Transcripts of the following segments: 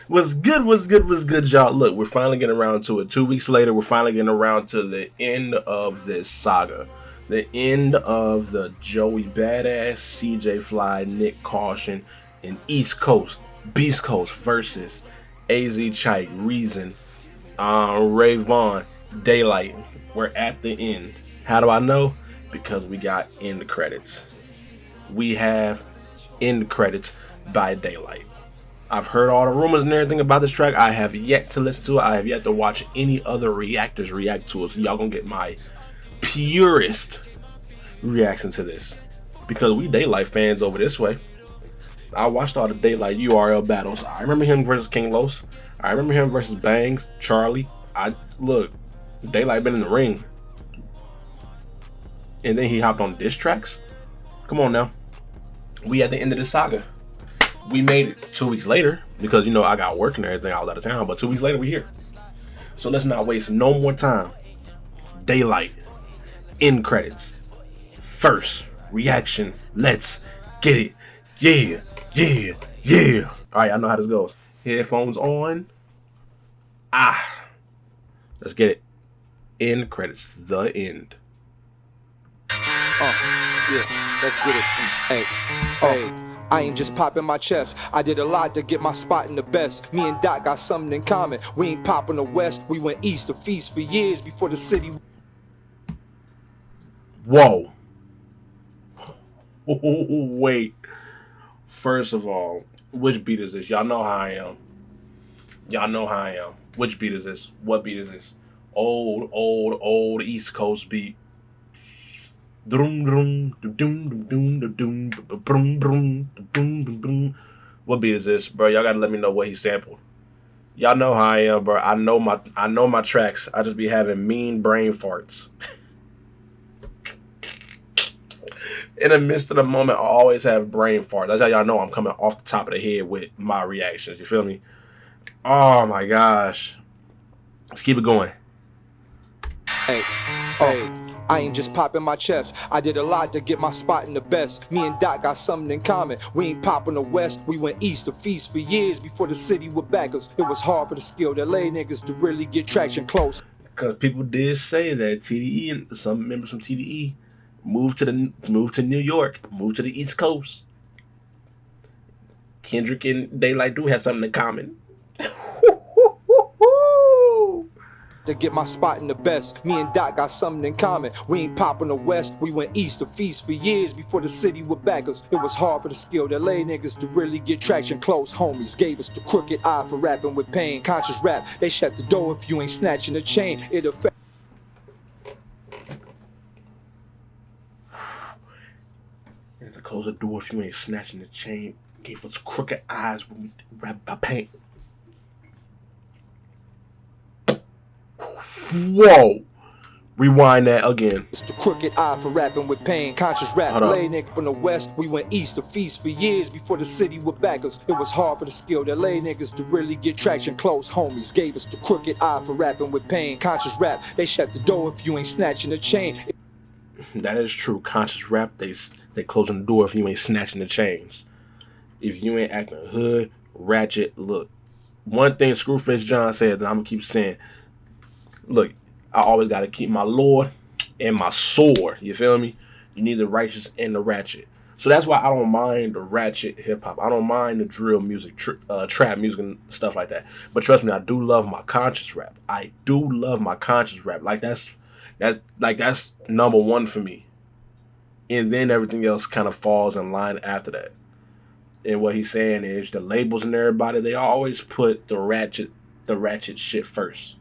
What's good? What's good? What's good, y'all? Look, we're finally getting around to it. 2 weeks later, we're finally getting around to the end of this saga. The end of the Joey Badass, CJ Fly, Nick Caution, and East Coast, Beast Coast versus AZ Chike, Reason, Ray Vaughn, Daylyt. We're at the end. How do I know? Because we got end credits. We have end credits by Daylyt. I've heard all the rumors and everything about this track. I have yet to listen to it. I have yet to watch any other reactors react to it. So y'all gonna get my purest reaction to this. Because we Daylyt fans over this way. I watched all the Daylyt URL battles. I remember him versus King Los. I remember him versus Bangs, Charlie. Daylyt been in the ring. And then he hopped on diss tracks. Come on now. We at the end of the saga. We made it 2 weeks later because, I got work and everything. I was out of town, but 2 weeks later, we're here. So let's not waste no more time. Daylyt, end credits. First reaction. Let's get it. Yeah, yeah, yeah. All right, I know how this goes. Headphones on. Let's get it. End credits. The end. Yeah, let's get it. Hey. I ain't just popping my chest. I did a lot to get my spot in the best. Me and Doc got something in common. We ain't popping the West. We went East to feast for years before the city. Whoa. Wait. First of all, which beat is this? Y'all know how I am. Which beat is this? What beat is this? Old East Coast beat. What beat is this, bro? Y'all gotta let me know what he sampled. Y'all know how I am, bro. I know my tracks. I just be having mean brain farts. In the midst of the moment, I always have brain farts. That's how y'all know I'm coming off the top of the head with my reactions. You feel me? Oh my gosh. Let's keep it going. Hey. I ain't just popping my chest. I did a lot to get my spot in the best. Me and Doc got something in common. We ain't popping the West. We went East to feast for years before the city would back us. It was hard for the skilled LA niggas to really get traction close. Because people did say that TDE and some members from TDE moved to New York, moved to the East Coast. Kendrick and Daylyt do have something in common. To get my spot in the best. Me and Doc got something in common. We ain't popping the West. We went East to feast for years before the city would back us. It was hard for the skilled LA niggas to really get traction. Close homies gave us the crooked eye for rapping with pain. Conscious rap, they shut the door if you ain't snatching the chain. It affect. And to close the door if you ain't snatching the chain. Gave us crooked eyes when we rap by pain. Whoa. Rewind that again. It's the crooked eye for rapping with pain. Conscious rap, LA niggas from the West. We went East to feast for years before the city would back us. It was hard for the skilled LA niggas to really get traction. Close homies gave us the crooked eye for rapping with pain. Conscious rap, they shut the door if you ain't snatching the chain. That is true. Conscious rap, they closing the door if you ain't snatching the chains. If you ain't acting hood, ratchet, look. One thing Screwface John said that I'm gonna keep saying. Look, I always got to keep my Lord and my sword. You feel me? You need the righteous and the ratchet. So that's why I don't mind the ratchet hip hop. I don't mind the drill music, trap music and stuff like that. But trust me, I do love my conscious rap. I do love my conscious rap. Like that's number one for me. And then everything else kind of falls in line after that. And what he's saying is the labels and everybody, they always put the ratchet shit first.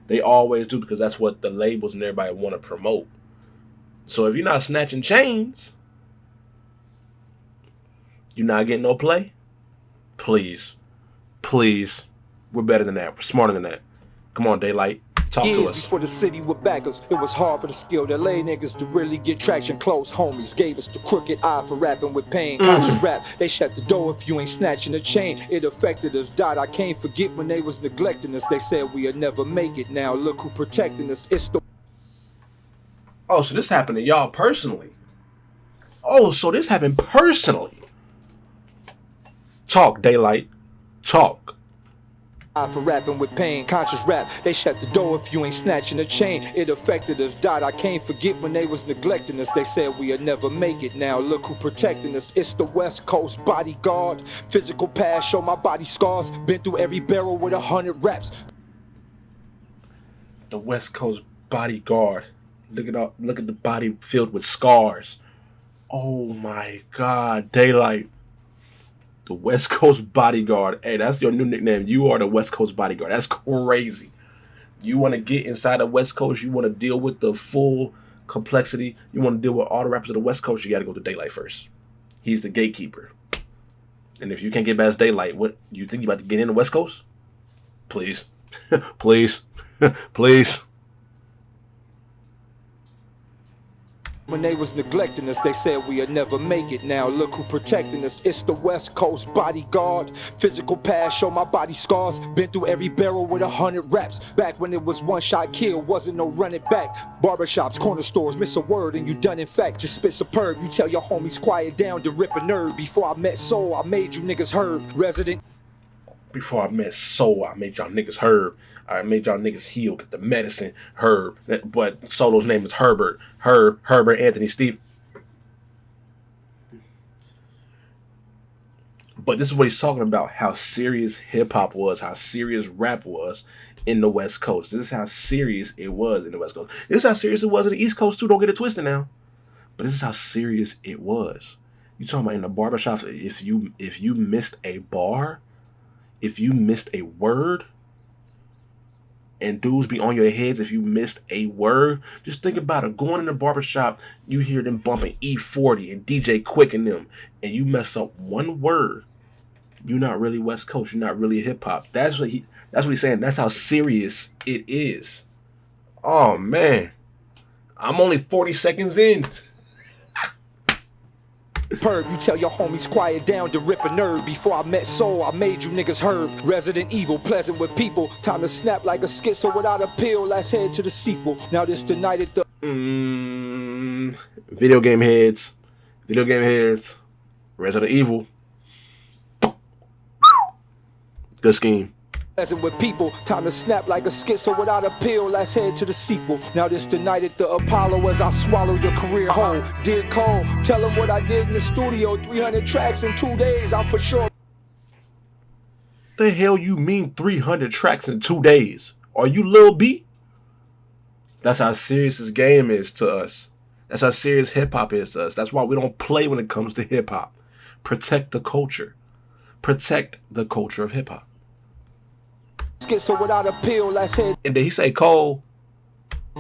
They always do because that's what the labels and everybody want to promote. So if you're not snatching chains, you're not getting no play. Please, we're better than that. We're smarter than that. Come on, Daylyt. Talk to us. Before the city would back us, it was hard for the skilled LA niggas to really get traction. Close homies gave us the crooked eye for rapping with pain. Conscious rap, they shut the door if you ain't snatching the chain. It affected us, I can't forget when they was neglecting us. They said we'll never make it. Now look who protecting us. It's the. Oh, so this happened to y'all personally. Oh, so this happened personally. Talk, Daylyt. Talk. For rapping with pain, conscious rap, they shut the door if you ain't snatching a chain. It affected us, I can't forget when they was neglecting us. They said we'll never make it, now look who protecting us. It's the West Coast bodyguard. Physical past, show my body scars. Been through every barrel with 100 raps. The West Coast bodyguard. Look at the body filled with scars. Oh my God, Daylyt. The West Coast bodyguard. Hey, that's your new nickname. You are the West Coast bodyguard. That's crazy. You want to get inside the West Coast. You want to deal with the full complexity. You want to deal with all the rappers of the West Coast. You got to go to Daylyt first. He's the gatekeeper. And if you can't get past Daylyt, what you think you about to get in the West Coast? Please, please, please. When they was neglecting us, they said we'll never make it. Now look who protecting us. It's the West Coast bodyguard. Physical past, show my body scars. Been through every barrel with 100 raps. Back when it was one shot kill, wasn't no running back. Barbershops, corner stores, miss a word and you done in fact. Just spit superb. You tell your homies quiet down to rip a nerve. Before I met Soul, I made you niggas heard. Resident. Before I met Soul, I made y'all niggas Herb. I made y'all niggas heal. Get the medicine, Herb. But Solo's name is Herbert. Herbert Anthony Steve. But this is what he's talking about, how serious hip-hop was, how serious rap was in the West Coast. This is how serious it was in the West Coast. This is how serious it was in the East Coast, too. Don't get it twisted now. But this is how serious it was. You talking about in the barbershops, if you missed a bar, if you missed a word, and dudes be on your heads if you missed a word. Just think about it. Going in the barbershop, you hear them bumping E40 and DJ Quick and them, and you mess up one word, you're not really West Coast. You're not really hip hop. That's what he's saying. That's how serious it is. Oh man, I'm only 40 seconds in. Perb, you tell your homies quiet down to rip a nerve. Before I met Soul, I made you niggas heard. Resident Evil, pleasant with people. Time to snap like a schizo without a pill. Let's head to the sequel. Now this the night at the Video game heads. Resident Evil. Good scheme. Pleasant with people, time to snap like a schizo without a pill. Let's head to the sequel. Now this the night at the Apollo as I swallow your career whole. Dear Cole, tell them what I did in the studio. 300 tracks in 2 days. I'm for sure. The hell you mean 300 tracks in 2 days? Are you Lil B? That's how serious this game is to us. That's how serious hip hop is to us. That's why we don't play when it comes to hip hop. Protect the culture. Protect the culture of hip hop. So without a pill, let's head. And then he say, Cole,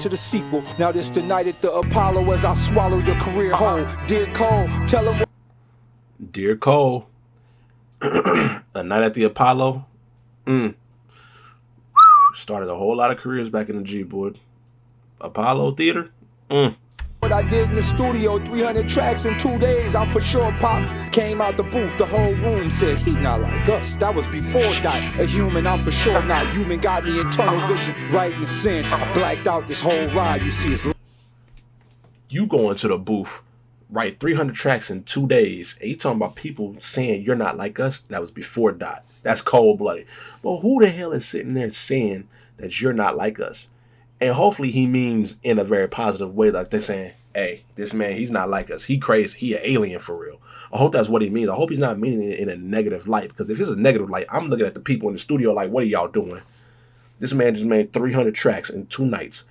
to the sequel. Now this the night at the Apollo as I swallow your career whole. Dear Cole, tell him. Dear Cole, a night at the Apollo. Started a whole lot of careers back in the G, boy. Apollo Theater. What I did in the studio, 300 tracks in 2 days. I'm for sure Pop came out the booth. The whole room said he not like us. That was before that. A human, I'm for sure not human. Got me in tunnel vision, right in the sin. I blacked out this whole ride. You see, it's you going to the booth, write 300 tracks in 2 days. And you talking about people saying you're not like us? That was before Dot. That's cold blooded. But who the hell is sitting there saying that you're not like us? And hopefully he means in a very positive way, like they're saying, hey, this man, he's not like us. He crazy. He an alien for real. I hope that's what he means. I hope he's not meaning it in a negative light. Because if it's a negative light, I'm looking at the people in the studio like, what are y'all doing? This man just made 300 tracks in 2 nights.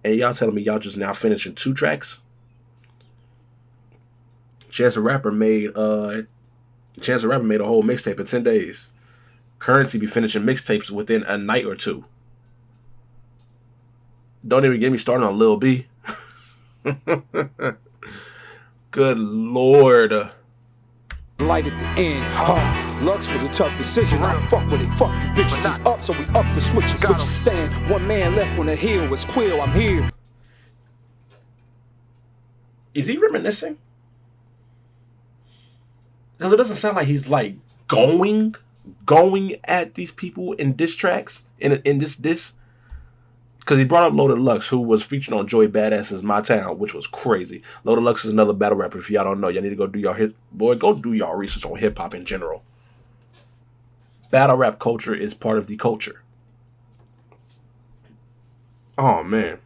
And y'all telling me y'all just now finishing 2 tracks? Chance the Rapper made a whole mixtape in 10 days. Currency be finishing mixtapes within a night or 2. Don't even get me started on Lil B. Good Lord. Light at the end. Lux was a tough decision. I fuck with it. Fuck you bitches. It's up, so we up the switches. Which is stand. One man left when the hill was Quill. I'm here. Is he reminiscing? Because it doesn't sound like he's like going at these people in diss tracks in this diss. Because he brought up Loaded Lux, who was featured on Joey Badass's My Town, which was crazy. Loaded Lux is another battle rapper. If y'all don't know, y'all need to go do y'all research on hip hop in general. Battle rap culture is part of the culture. Oh man.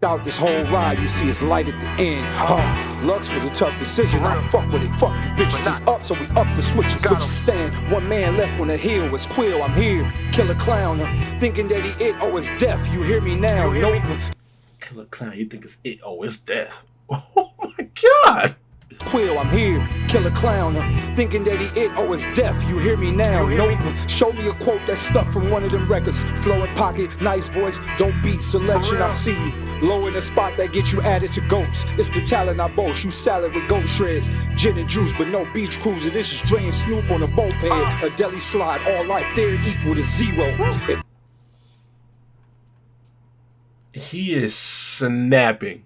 Out this whole ride, you see it's light at the end. Lux was a tough decision. I fuck with it, fuck you bitches. It's up, so we up the switches. Which stand, one man left when the hill was quill. I'm here, kill a clown, thinking that he it, oh it's death. You hear me now? Nope. Kill a clown, you think it's it? Oh, it's death. Oh my god. Quill, I'm here, kill a clown, thinking that he it, oh it's death. You hear me now? Nope. Show me a quote that's stuck from one of them records. Flow in pocket, nice voice, don't beat selection. I see you. Low in the spot that get you added to goats. It's the talent I boast. You salad with goat shreds, gin and juice, but no beach cruiser. This is Dre and Snoop on a moped. A deli slide, all life there equal to zero. He is snapping.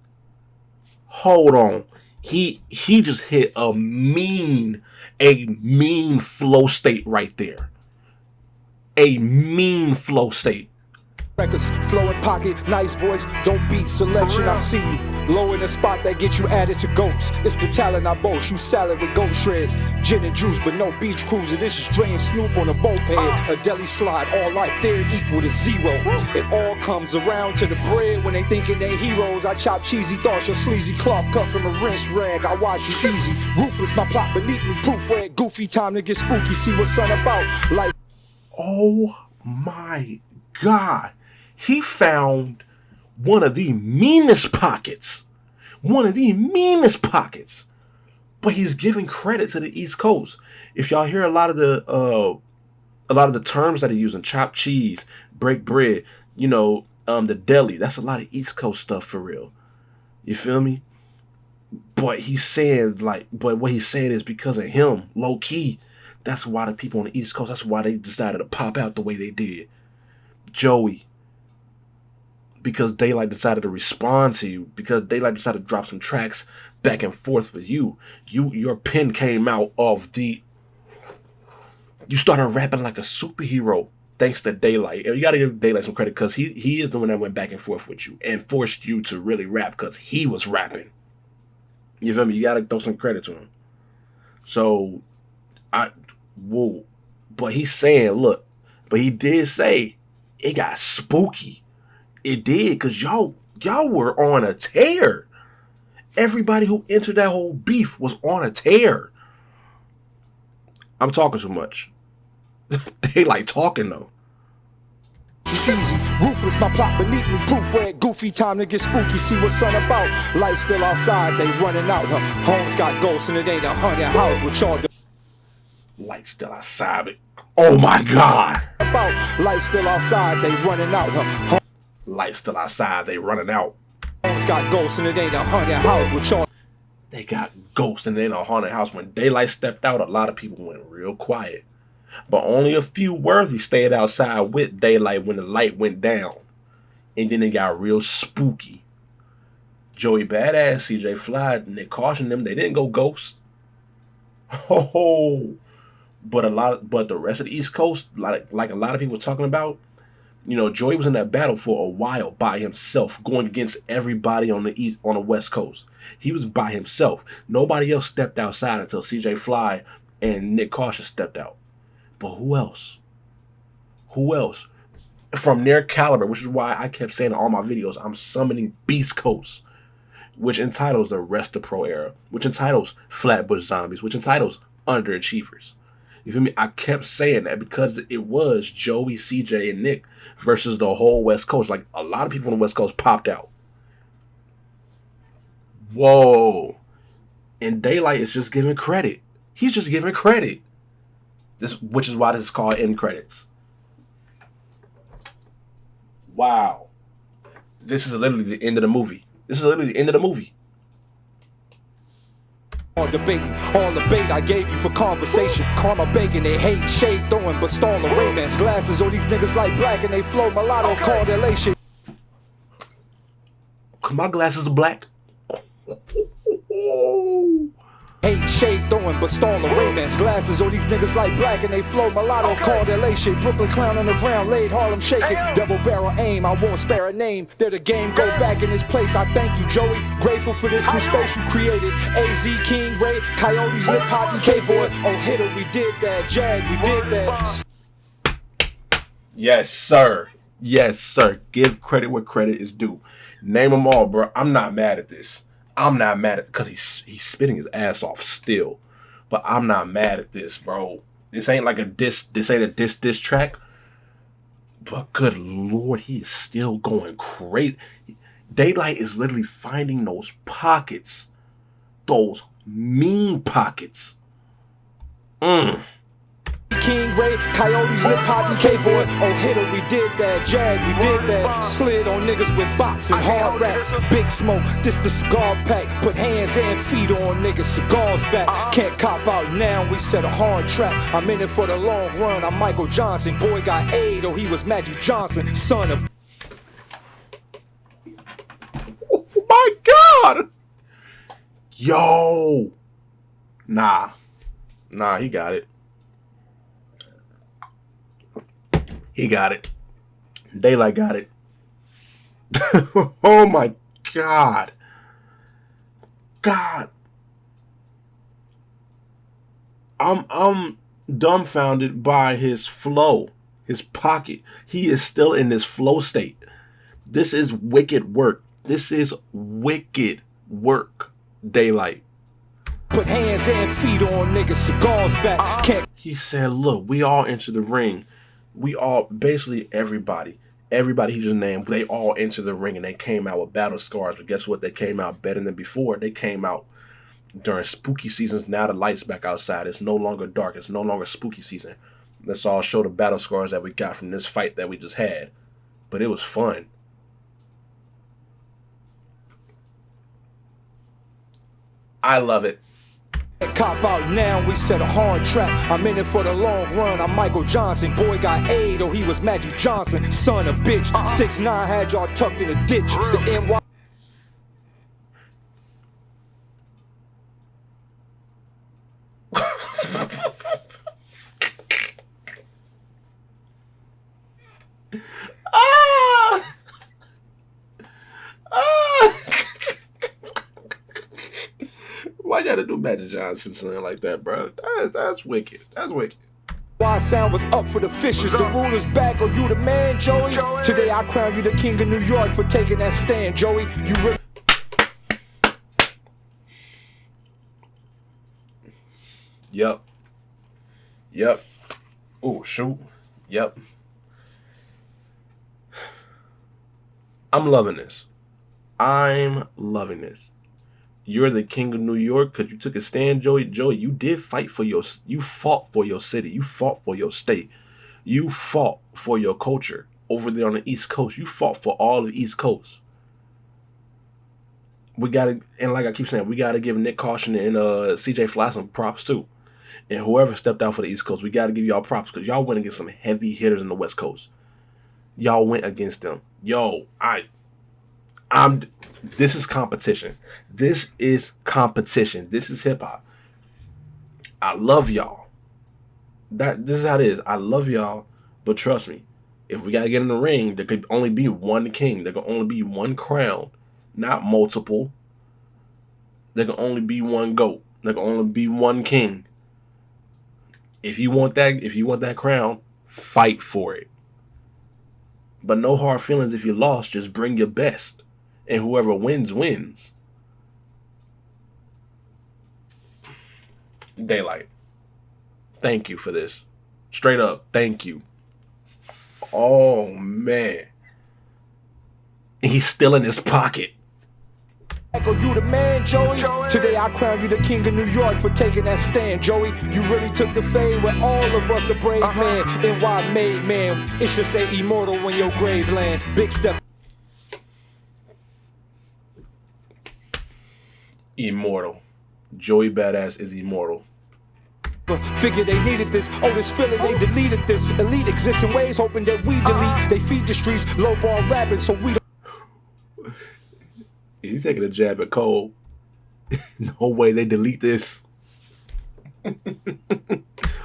Hold on. He just hit a mean flow state right there. A mean flow state. Records, flow in pocket, nice voice, don't beat selection. I see you. Low in the spot that get you added to goats. It's the talent I boast. You salad with goat shreds, gin and juice, but no beach cruiser. This is Dre and Snoop on a moped. A deli slide, all life there equal to zero. It all comes around to the bread when they thinking they heroes. I chop cheesy thoughts, your sleazy cloth cut from a rinse rag. I watch you easy, ruthless, my plot beneath me. Proof red, goofy, time to get spooky. See what son about. Like, oh my god. He found one of the meanest pockets. One of the meanest pockets. But he's giving credit to the East Coast. If y'all hear a lot of the terms that he using, chopped cheese, break bread, the deli, that's a lot of East Coast stuff for real. You feel me? But but what he's saying is because of him, low key, that's why the people on the East Coast, that's why they decided to pop out the way they did. Joey. Because Daylyt decided to respond to you, because Daylyt decided to drop some tracks back and forth with you. Your pen came out of you started rapping like a superhero thanks to Daylyt. And you gotta give Daylyt some credit because he is the one that went back and forth with you and forced you to really rap because he was rapping. You feel me? You gotta throw some credit to him. So but he's saying, look, but he did say it got spooky. It did, because y'all were on a tear. Everybody who entered that whole beef was on a tear. I'm talking too much. They like talking though. Easy, ruthless, my plot beneath me. Proof red, goofy, time to get spooky. See what son about. Light still outside, they running out. Homes got ghosts and it ain't a haunted house with y'all. Light still outside, but oh my god. About light still outside, they running out. Lights still outside, they running out. Homes got ghosts and it ain't a haunted house with y'all. They got ghosts and it ain't a haunted house. When Daylyt stepped out, a lot of people went real quiet. But only a few worthy stayed outside with Daylyt when the light went down. And then it got real spooky. Joey Badass, CJ Fly, Nick cautioned them, they didn't go ghost. Oh, but the rest of the East Coast, like a lot of people were talking about, Joey was in that battle for a while by himself, going against everybody on the West Coast. He was by himself. Nobody else stepped outside until CJ Fly and Nick Caution stepped out. But who else? Who else? From their caliber, which is why I kept saying in all my videos, I'm summoning Beast Coast, which entitles the Rest of Pro Era, which entitles Flatbush Zombies, which entitles Underachievers. You feel me? I kept saying that because it was Joey, CJ, and Nick versus the whole West Coast. Like, a lot of people on the West Coast popped out. Whoa. And Daylyt is just giving credit. He's just giving credit. Which is why this is called End Credits. Wow. This is literally the end of the movie. This is literally the end of the movie. All debating, all the bait I gave you for conversation. Karma begging, they hate, shade throwing, but stalling Ray-Bans glasses. All these niggas like black and they flow mulatto correlation. My glasses are black. Hate, shade throwing, but stalling Ray-Bans glasses. All these niggas like black and they flow mulatto correlation. Brooklyn clown on the ground, laid Harlem shaking. Double barrel aim, I won't spare a name. They're the game, go back in this place. I thank you, Joey. Grateful for this new space you created. AZ, King, Ray, Coyotes, Lip Hop, and K-Boy. Oh, hitter, we did that. Jag, we did that. Yes, sir. Yes, sir. Give credit where credit is due. Name them all, bro. I'm not mad at this. I'm not mad at because he's spitting his ass off still, but I'm not mad at this, bro. This ain't like a diss. This ain't a diss track. But good lord, he is still going crazy. Daylyt is literally finding those pockets, those mean pockets. King Ray, Coyotes, Lip Hop, K-Boy, oh hitter, we did that, Jag, we did that, slid on niggas with boxing, hard raps, big smoke, this the cigar pack, put hands and feet on niggas, cigars back, can't cop out now, we set a hard trap, I'm in it for the long run, I'm Michael Johnson, boy got AIDS, oh he was Magic Johnson, son of... Oh my god! Yo! Nah, he got it. He got it. Daylyt got it. Oh my god. God. I'm dumbfounded by his flow, his pocket. He is still in this flow state. This is wicked work. This is wicked work, Daylyt. Put hands and feet on niggas, cigars back, can't... He said, look, we all enter the ring. We all, basically everybody he just named, they all entered the ring and they came out with battle scars. But guess what? They came out better than before. They came out during spooky seasons. Now the light's back outside. It's no longer dark. It's no longer spooky season. Let's all show the battle scars that we got from this fight that we just had. But it was fun. I love it. Cop out now, we set a hard trap. I'm in it for the long run. I'm Michael Johnson. Boy got AIDS, oh he was Magic Johnson. Son of bitch. 6'9" had y'all tucked in a ditch. The NY. Why you gotta do Magic Johnson something like that, bro? That's wicked. That's wicked. Why sound was up for the fishes. The ruler's back. Are you the man, Joey? Today I crown you the king of New York for taking that stand, Joey. You really... Yep. Oh, shoot. Yep. I'm loving this. You're the king of New York because you took a stand, Joey. Joey, you did fight for you fought for your city. You fought for your state. You fought for your culture over there on the East Coast. You fought for all of the East Coast. We gotta, and like I keep saying, we gotta give Nick Caution and CJ Fly some props too. And whoever stepped out for the East Coast, we gotta give y'all props because y'all went against some heavy hitters in the West Coast. Y'all went against them. Yo, this is competition. This is competition. This is hip hop. I love y'all. This is how it is. I love y'all, but trust me, if we gotta get in the ring, there could only be one king. There can only be one crown, not multiple. There can only be one GOAT. There can only be one king. If you want that crown, fight for it. But no hard feelings if you lost. Just bring your best. And whoever wins, wins. Daylyt. Thank you for this. Straight up, thank you. Oh, man. He's still in his pocket. Are you the man, Joey? Today I crown you the king of New York for taking that stand, Joey. You really took the fade where all of us are brave man. NY made man. It should say immortal when your grave land. Big step. Immortal. Joey Badass is immortal. Figure they needed this. Oh, this feeling they deleted this. Elite exists in ways hoping that we delete. They feed the streets low ball rapping so we don't. He's taking a jab at Cole. No way they delete this.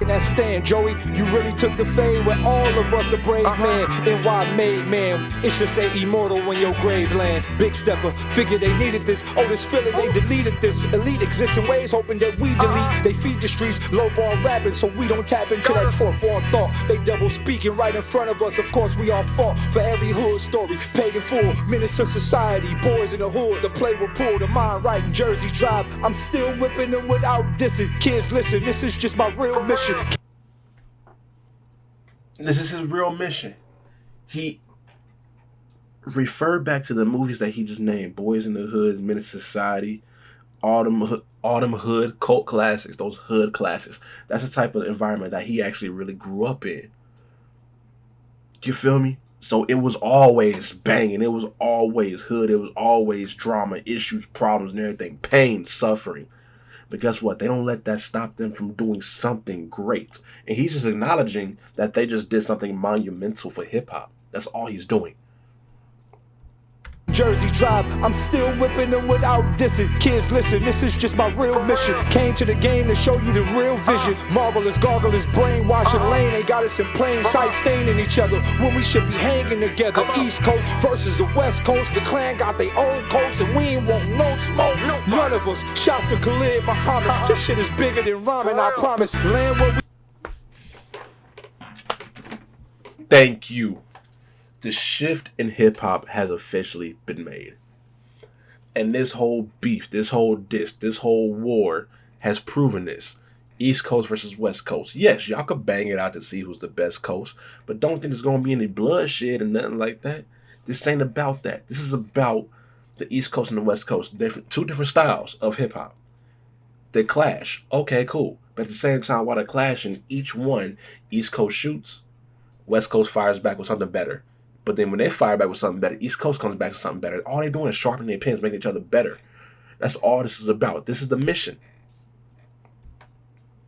that stand, Joey. You really took the fade when all of us a brave man. NY made man. It should say immortal when your grave land. Big stepper, figure they needed this. Oh, this feeling they deleted this. Elite exists in ways hoping that we delete. They feed the streets, low ball rapping, so we don't tap into that fourth wall thought. They double speaking right in front of us. Of course, we all fought for every hood story. Paid in full, menace to society. Boys in the hood, the play will pull. The mind right in Jersey Drive. I'm still whipping them without dissing. Kids, listen, this is just my real mission. This is his real mission. He referred back to the movies that he just named: Boys in the Hood, Menace Society, all them hood cult classics, those hood classics. That's the type of environment that he actually really grew up in. You feel me? So it was always banging. It was always hood. It was always drama, issues, problems, and everything. Pain, suffering. But guess what? They don't let that stop them from doing something great. And he's just acknowledging that they just did something monumental for hip-hop. That's all he's doing. Jersey Drive, I'm still whipping them without dissing. Kids, listen, this is just my real mission. Came to the game to show you the real vision. Marvelous, gargles, brainwashing lane. They got us in plain sight, staining each other when we should be hanging together. East Coast versus the West Coast. The clan got their own coats and we ain't want no smoke. None of us. Shouts to Khalid Muhammad. This shit is bigger than ramen, I promise. Land where we... Thank you. The shift in hip-hop has officially been made. And this whole beef, this whole diss, this whole war has proven this. East Coast versus West Coast. Yes, y'all could bang it out to see who's the best coast, but don't think there's going to be any bloodshed and nothing like that. This ain't about that. This is about the East Coast and the West Coast. Two different styles of hip-hop. They clash. Okay, cool. But at the same time, while they're clashing, each one, East Coast shoots, West Coast fires back with something better. But then when they fire back with something better, East Coast comes back with something better. All they're doing is sharpening their pens, making each other better. That's all this is about. This is the mission.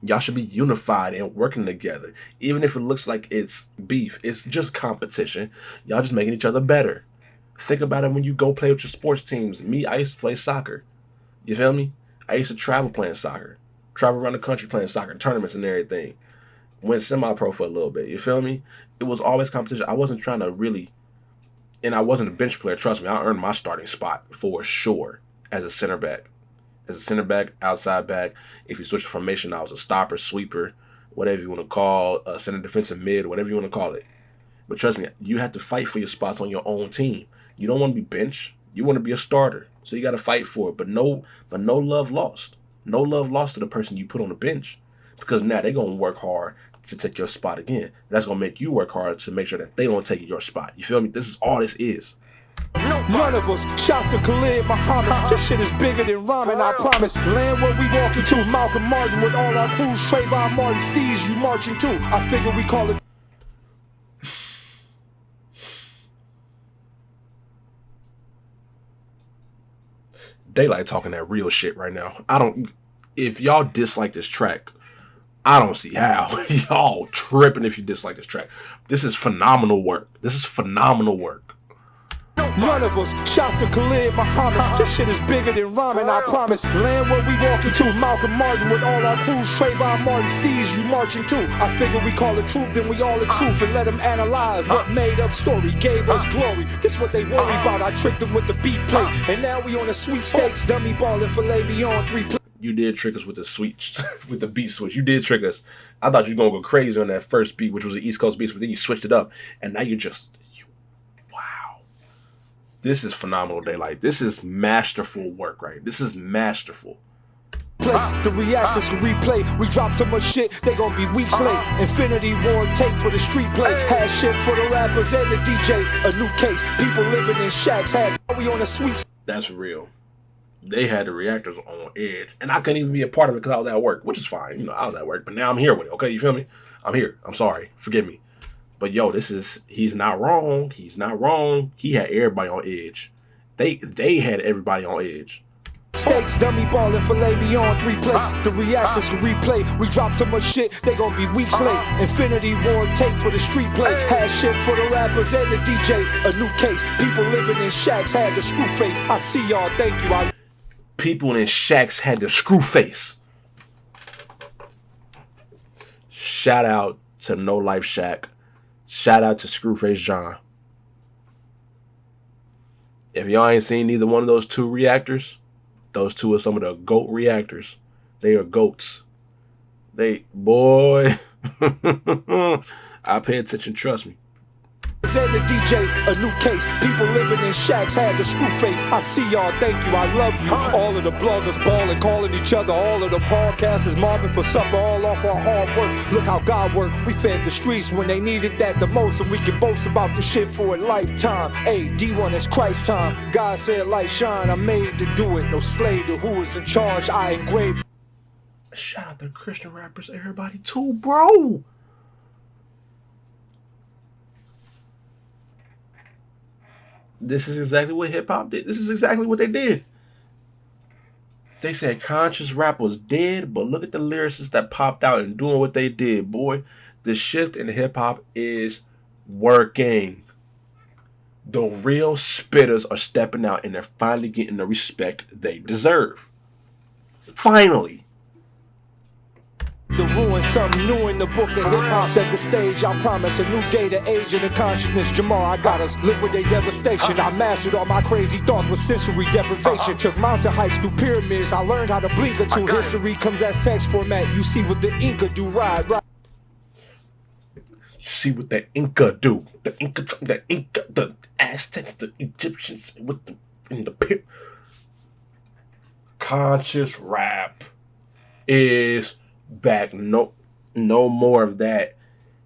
Y'all should be unified and working together. Even if it looks like it's beef, it's just competition. Y'all just making each other better. Think about it when you go play with your sports teams. Me, I used to play soccer. You feel me? I used to travel playing soccer. Travel around the country playing soccer, tournaments and everything. Went semi-pro for a little bit. You feel me? It was always competition. I wasn't trying to really, and I wasn't a bench player. Trust me, I earned my starting spot for sure as a center back. As a center back, outside back. If you switch the formation, I was a stopper, sweeper, whatever you want to call, center defensive mid, whatever you want to call it. But trust me, you have to fight for your spots on your own team. You don't want to be bench. You want to be a starter. So you got to fight for it. But no love lost. No love lost to the person you put on the bench. Because now they're going to work hard to take your spot again. That's going to make you work hard to make sure that they don't take your spot. You feel me? This is all this is. None of us. Shouts to Khalid Muhammad. This shit is bigger than ramen, I promise. Land where we walking to. Malcolm Martin with all our crews. Trayvon Martin, Steez, you marching too. I figure we call it. Daylyt talking that real shit right now. If y'all dislike this track, I don't see how. Y'all tripping if you dislike this track. This is phenomenal work. This is phenomenal work. None of us. Shouts to Khalid Muhammad. This shit is bigger than ramen, I promise. Land where we walking to. Malcolm Martin with all our crews. Trayvon Martin, Steez, you marching too. I figure we call it truth, then we all the truth. And let them analyze what made up story gave us glory. This what they worry about. I tricked them with the beat plate. And now we on the sweepstakes. Dummy ball and filet beyond 3 plays. You did trick us with the switch, with the beat switch. You did trick us. I thought you were going to go crazy on that first beat, which was the East Coast beat, but then you switched it up. And now wow. This is phenomenal, Daylyt. This is masterful work, right? This is masterful. The reactors can replay. We drop so much shit, they gonna be weeks late. Infinity War take for the street play. Had shit for the rappers and the DJ. A new case. People living in shacks. Had we on a sweet. That's real. They had the reactors on edge. And I couldn't even be a part of it because I was at work, which is fine. You know, I was at work. But now I'm here with it, okay? You feel me? I'm here. I'm sorry. Forgive me. But, yo, he's not wrong. He's not wrong. He had everybody on edge. They had everybody on edge. Stakes, dummy ball and filet beyond 3 plays. The reactors can replay. We drop so much shit, they gon' be weeks late. Infinity War take for the street play. Had shit for the rappers and the DJ. A new case. People living in shacks had the screw face. I see y'all, thank you. People in shacks had the screw face. Shout out to No Life Shack. Shout out to Screwface John. If y'all ain't seen neither one of those two reactors, those two are some of the GOAT reactors. They are GOATs. They, boy, I pay attention, trust me. Said the DJ, a new case. People living in shacks had the screw face. I see y'all, thank you, I love you. All of the bloggers balling, calling each other. All of the podcasters mobbing for supper, all off our hard work. Look how God worked. We fed the streets when they needed that the most, and we can boast about the shit for a lifetime. Hey, D1 is Christ time. God said light shine, I'm made to do it. No slave to who is in charge, I engraved. Shout out to Christian rappers, everybody too, bro. This is exactly what hip hop did. This is exactly what they did. They said conscious rap was dead, but look at the lyricists that popped out and doing what they did, boy. The shift in hip hop is working. The real spitters are stepping out and they're finally getting the respect they deserve. Finally. To ruin something new in the book of hip-hop. Set the stage, I promise a new day to age in the consciousness. Jamal, I got us liquidate devastation. I mastered all my crazy thoughts with sensory deprivation. Took mountain hikes through pyramids. I learned how to blink or two. History comes as text format. You see what the Inca do, right. You see what the Inca do. The Aztecs, the Egyptians with in the pit. Conscious rap is back. No more of that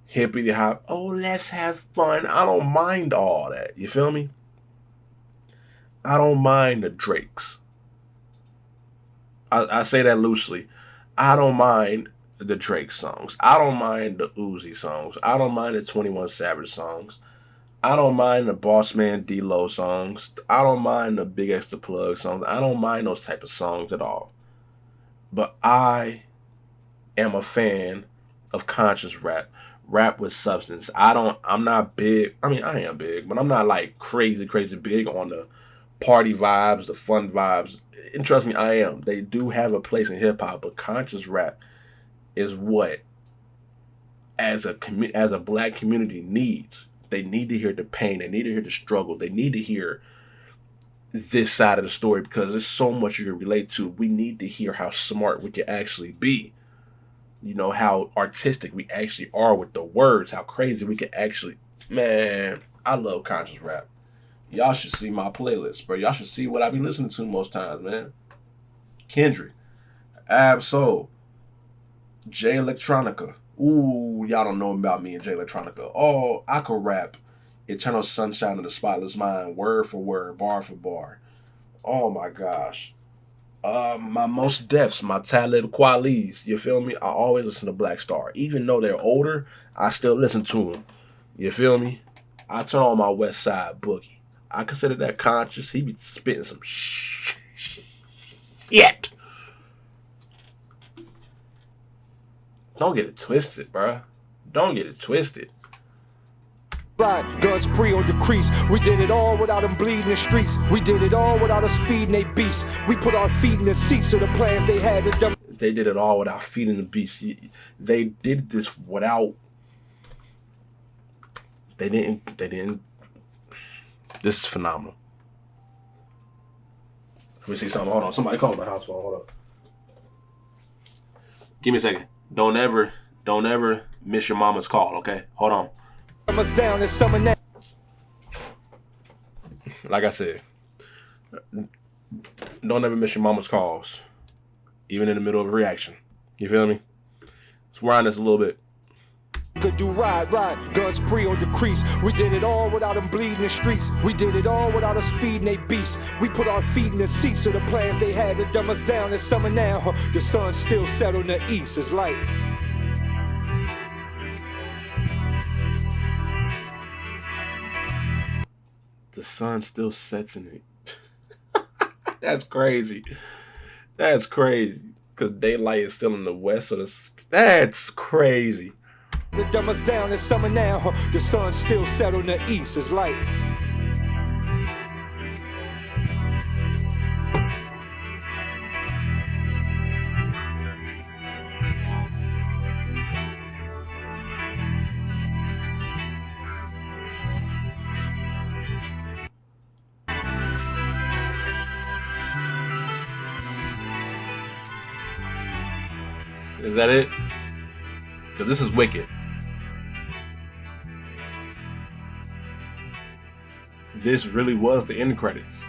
hippity hop. Oh, let's have fun. I don't mind all that. You feel me? I don't mind the Drakes. I say that loosely. I don't mind the Drake songs. I don't mind the Uzi songs. I don't mind the 21 Savage songs. I don't mind the Boss Man D-Lo songs. I don't mind the Big X the Plug songs. I don't mind those type of songs at all. But I am a fan of conscious rap with substance. I'm not big. I mean, I am big, but I'm not like crazy big on the party vibes, the fun vibes. And trust me, I am. They do have a place in hip hop, but conscious rap is what as a black community needs. They need to hear the pain. They need to hear the struggle. They need to hear this side of the story because there's so much you can relate to. We need to hear how smart we can actually be. You know, how artistic we actually are with the words, how crazy we can actually, man, I love conscious rap. Y'all should see my playlist, bro. Y'all should see what I be listening to most times, man. Kendrick, Absol, Jay Electronica. Ooh, y'all don't know about me and Jay Electronica. Oh, I could rap Eternal Sunshine of the Spotless Mind, word for word, bar for bar. Oh my gosh. My Most Defs, my Talib Kweli's, you feel me? I always listen to Black Star. Even though they're older, I still listen to them. You feel me? I turn on my West Side Boogie. I consider that conscious. He be spitting some shit. Don't get it twisted, bruh. Don't get it twisted. Right, guns free or decrease. We did it all without them bleeding the streets. We did it all without us feeding they beasts. We put our feet in the seats of the plans they had to dumb. They did it all without feeding the beast. They did this without. They didn't. This is phenomenal. Let me see something. Hold on. Somebody called my house phone. Hold up. Give me a second. Don't ever miss your mama's call, okay? Hold on. Us down in summer now. Like I said, don't ever miss your mama's calls, even in the middle of a reaction. You feel me? Let's wind this a little bit. Could do ride, guns free or decrease. We did it all without them bleeding the streets. We did it all without us feeding they beasts. We put our feet in the seats of the plans they had to dumb us down in summer now. The sun still set on the east, it's light. The sun still sets in it. That's crazy. That's crazy. Because daylight is still in the west, so that's crazy. They dumb us down in summer now. The sun still set on the east, it's light. Is that it? Because this is wicked. This really was the end credits.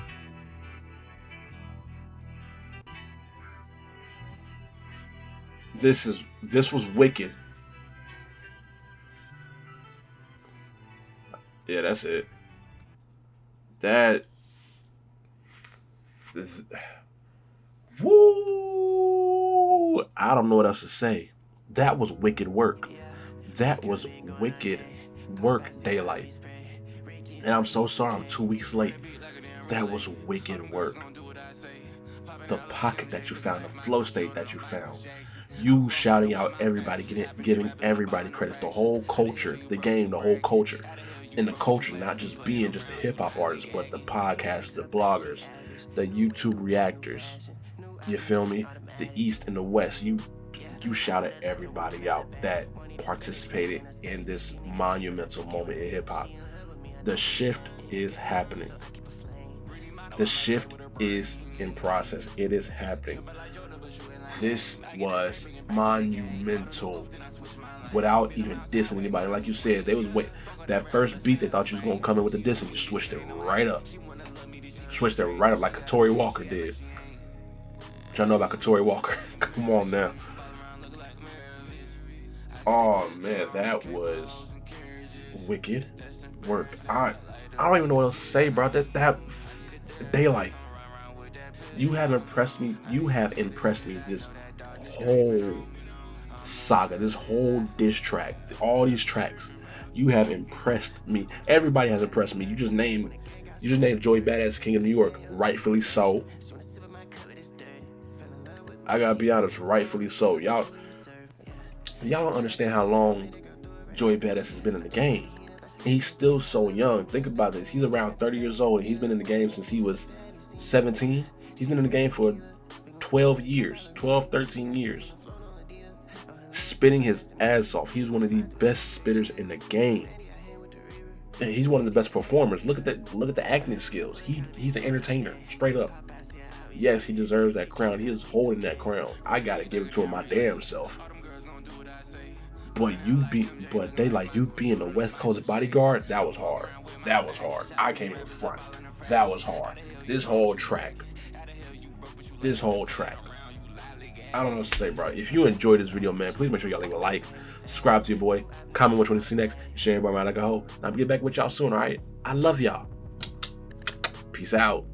This was wicked. Yeah, that's it. That. Woo! I don't know what else to say. That was wicked work. That was wicked work, Daylyt. And I'm so sorry I'm 2 weeks late. That was wicked work. The pocket that you found, the flow state that you found, you shouting out everybody, giving everybody credits, the whole culture, the game, the whole culture. And the culture not just being just the hip hop artists, but the podcasters, the bloggers, the YouTube reactors. You feel me? The East and the West. You shouted everybody out that participated in this monumental moment in hip hop. The shift is happening. The shift is in process. It is happening. This was monumental without even dissing anybody. Like you said, they was that first beat, they thought you was gonna come in with the diss and you switched it right up. Switched it right up like Katori Walker did. What y'all know about Katori Walker? Come on now. Oh man, that was wicked work. I don't even know what else to say, bro. That Daylyt, you have impressed me. You have impressed me this whole saga, this whole diss track, all these tracks. You have impressed me. Everybody has impressed me. You just named Joey Badass King of New York, rightfully so. I gotta be honest, rightfully so. Y'all don't understand how long Joey Badass has been in the game. And he's still so young. Think about this. He's around 30 years old and he's been in the game since he was 17. He's been in the game for 12 years, 12, 13 years. Spitting his ass off. He's one of the best spitters in the game. And he's one of the best performers. Look at the acting skills. He's an entertainer, straight up. Yes, he deserves that crown. He is holding that crown. I gotta give it to him my damn self. But Daylyt, you being the West Coast bodyguard, that was hard. That was hard. I can't even front. That was hard. This whole track. I don't know what to say, bro. If you enjoyed this video, man, please make sure y'all leave a like, subscribe to your boy, comment which one to see next, share everybody around like a hoe. And I'll get back with y'all soon, alright? I love y'all. Peace out.